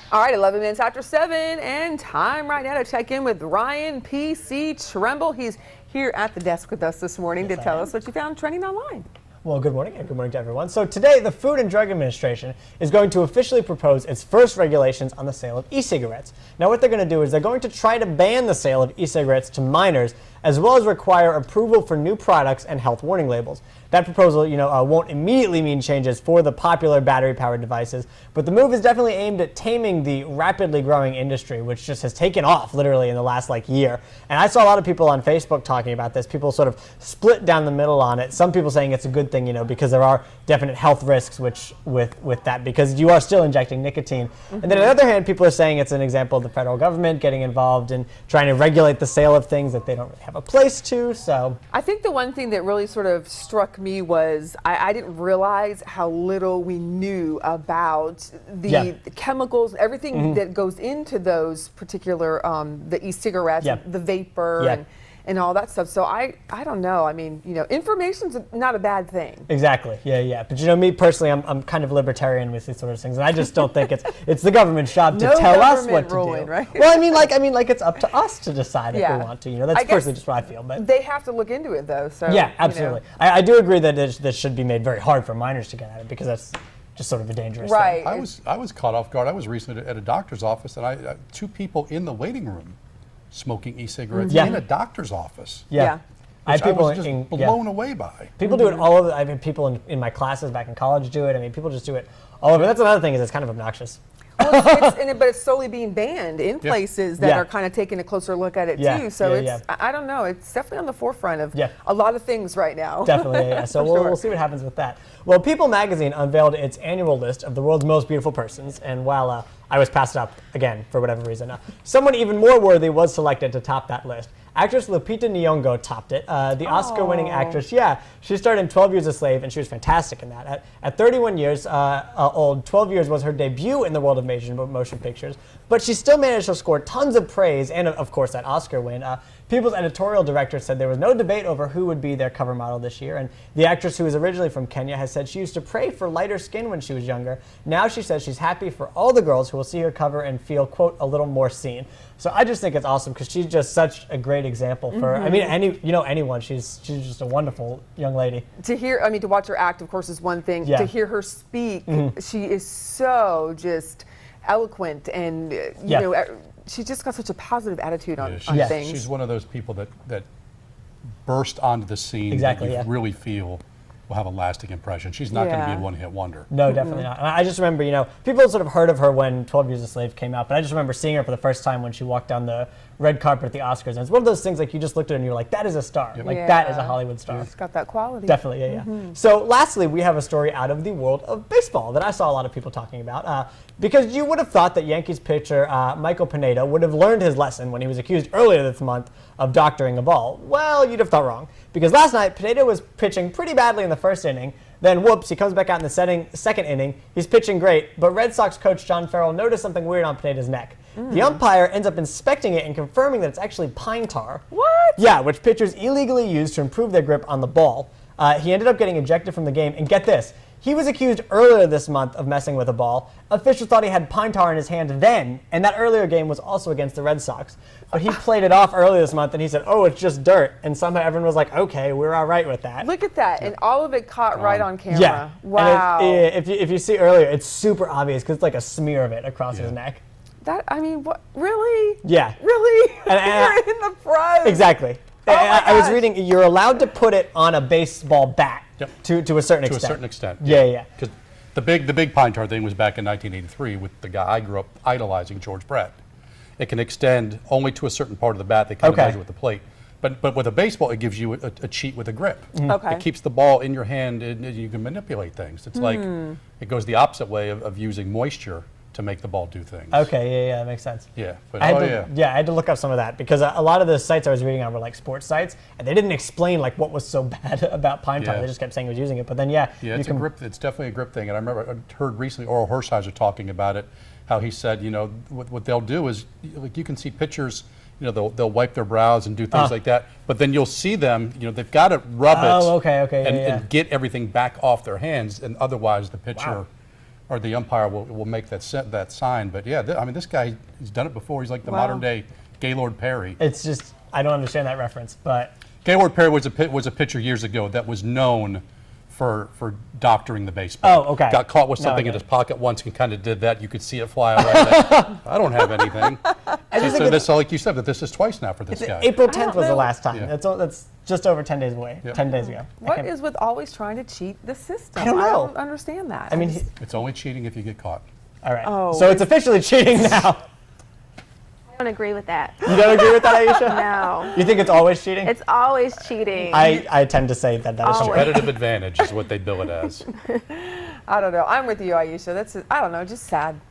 All right, 11 minutes after 7, and time right now to check in with Ryan P.C. Trimble. He's here at the desk with us this morning to tell us what you found trending online. Well, good morning, and good morning to everyone. So today, the Food and Drug Administration is going to officially propose its first regulations on the sale of e-cigarettes. Now, what they're going to do is they're going to try to ban the sale of e-cigarettes to minors, as well as require approval for new products and health warning labels. That proposal, won't immediately mean changes for the popular battery-powered devices, but the move is definitely aimed at taming the rapidly growing industry, which just has taken off literally in the last year. And I saw a lot of people on Facebook talking about this. People sort of split down the middle on it. Some people saying it's a good thing, because there are definite health risks with that, because you are still injecting nicotine. And then on the other hand, people are saying it's an example of the federal government getting involved in trying to regulate the sale of things that they don't really have a place to. So I think the one thing that really sort of struck me was I didn't realize how little we knew about the chemicals, everything that goes into those particular the e-cigarettes, the vapor, and all that stuff. So I don't know. I mean, information's not a bad thing. Exactly. Yeah. But me personally, I'm kind of libertarian with these sort of things, and I just don't think it's the government's job to tell us what to do. Right? Well, I mean, it's up to us to decide if we want to. That's personally just what I feel. But they have to look into it, though. So yeah, absolutely. I do agree that this should be made very hard for minors to get at it, because that's just sort of a dangerous thing. I was caught off guard. I was recently at a doctor's office, and I two people in the waiting room smoking e-cigarettes in a doctor's office. Yeah. I was just blown away by. People do it all over. I mean, people in my classes back in college do it. I mean, people just do it all over. That's another thing, is it's kind of obnoxious. Well, but it's slowly being banned in places that are kind of taking a closer look at it too. So I don't know. It's definitely on the forefront of a lot of things right now. Definitely, yeah. So we'll see what happens with that. Well, People magazine unveiled its annual list of the world's most beautiful persons, and while I was passed up again for whatever reason, someone even more worthy was selected to top that list. Actress Lupita Nyong'o topped it. The Oscar-winning actress, she starred in 12 Years a Slave, and she was fantastic in that. At 31 years old, 12 Years was her debut in the world of motion pictures, but she still managed to score tons of praise and, of course, that Oscar win. People's editorial director said there was no debate over who would be their cover model this year, and the actress, who is originally from Kenya, has said she used to pray for lighter skin when she was younger. Now she says she's happy for all the girls who will see her cover and feel, quote, a little more seen. So I just think it's awesome, because she's just such a great example for, I mean, anyone. She's just a wonderful young lady. To watch her act, of course, is one thing. To hear her speak, she is so just eloquent, and she's just got such a positive attitude on things. She's one of those people that burst onto the scene that you really feel will have a lasting impression. She's not going to be a one-hit wonder. No, definitely not. And I just remember, people sort of heard of her when 12 Years a Slave came out, but I just remember seeing her for the first time when she walked down the red carpet at the Oscars. And it's one of those things, you just looked at her and you're like, that is a star. That is a Hollywood star. It's got that quality. Definitely, So lastly, we have a story out of the world of baseball that I saw a lot of people talking about. Because you would have thought that Yankees pitcher Michael Pineda would have learned his lesson when he was accused earlier this month of doctoring a ball. Well, you'd have thought wrong. Because last night, Pineda was pitching pretty badly in the first inning. Then, whoops, he comes back out in the second inning. He's pitching great, but Red Sox coach John Farrell noticed something weird on Pineda's neck. The umpire ends up inspecting it and confirming that it's actually pine tar. What? Yeah, which pitchers illegally use to improve their grip on the ball. He ended up getting ejected from the game, and get this, he was accused earlier this month of messing with a ball. Officials thought he had pine tar in his hand then, and that earlier game was also against the Red Sox. But he played it off earlier this month, and he said, oh, it's just dirt. And somehow everyone was like, okay, we're all right with that. Look at that, and all of it caught right on camera. Yeah. Wow. And if you see earlier, it's super obvious, because it's like a smear of it across his neck. What? Really? Yeah. Really? You're in the pros. Exactly. I was reading, you're allowed to put it on a baseball bat to a certain extent. To a certain extent. Yeah. Because the big pine tar thing was back in 1983 with the guy I grew up idolizing, George Brett. It can extend only to a certain part of the bat. They kind of measure with the plate. But with a baseball, it gives you a cheat with a grip. It keeps the ball in your hand, and you can manipulate things. It's like it goes the opposite way of using moisture to make the ball do things. Okay, that makes sense. Yeah, but I had to look up some of that, because a lot of the sites I was reading on were like sports sites, and they didn't explain what was so bad about pine tar. They just kept saying he was using it. But then it's a grip. It's definitely a grip thing. And I remember I heard recently Oral Hershiser talking about it, how he said, what they'll do is, you can see pitchers, they'll wipe their brows and do things like that, but then you'll see them, they've got to rub it and get everything back off their hands, and otherwise the pitcher or the umpire will make that that sign. But yeah, I mean, this guy, he's done it before. He's like the modern day Gaylord Perry. It's just, I don't understand that reference, but. Gaylord Perry was a pitcher years ago that was known for doctoring the baseball. Oh, okay. Got caught with something in his pocket once and kind of did that. You could see it fly away. I don't have anything. So this, like you said, but this is twice now for this guy. April 10th was the last time. Yeah. That's just over 10 days away. Yep. 10 days ago. What is with always trying to cheat the system? I don't know. I don't understand that. I mean, It's only cheating if you get caught. all right. Oh, So it's officially cheating now. I don't agree with that. You don't agree with that, Aisha? No. You think it's always cheating? It's always cheating. I tend to say that is true. Competitive advantage is what they bill it as. I don't know. I'm with you, Aisha. I don't know, just sad.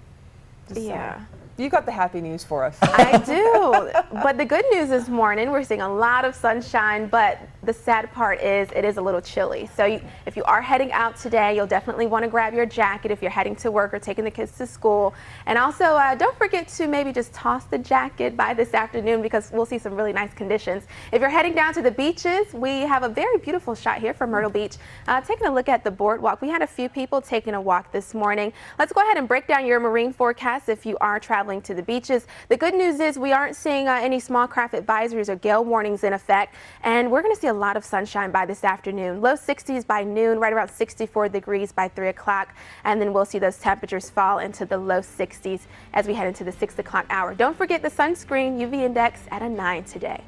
Just Yeah. sad. You got the happy news for us. I do. But the good news this morning, we're seeing a lot of sunshine, but the sad part is it is a little chilly. So if you are heading out today, you'll definitely want to grab your jacket if you're heading to work or taking the kids to school. And also, don't forget to maybe just toss the jacket by this afternoon because we'll see some really nice conditions. If you're heading down to the beaches, we have a very beautiful shot here from Myrtle Beach. Taking a look at the boardwalk, we had a few people taking a walk this morning. Let's go ahead and break down your marine forecast if you are traveling to the beaches. The good news is we aren't seeing any small craft advisories or gale warnings in effect, and we're going to see a lot of sunshine by this afternoon. Low 60s by noon, right around 64 degrees by 3 o'clock, and then we'll see those temperatures fall into the low 60s as we head into the 6 o'clock hour. Don't forget the sunscreen UV index at a 9 today.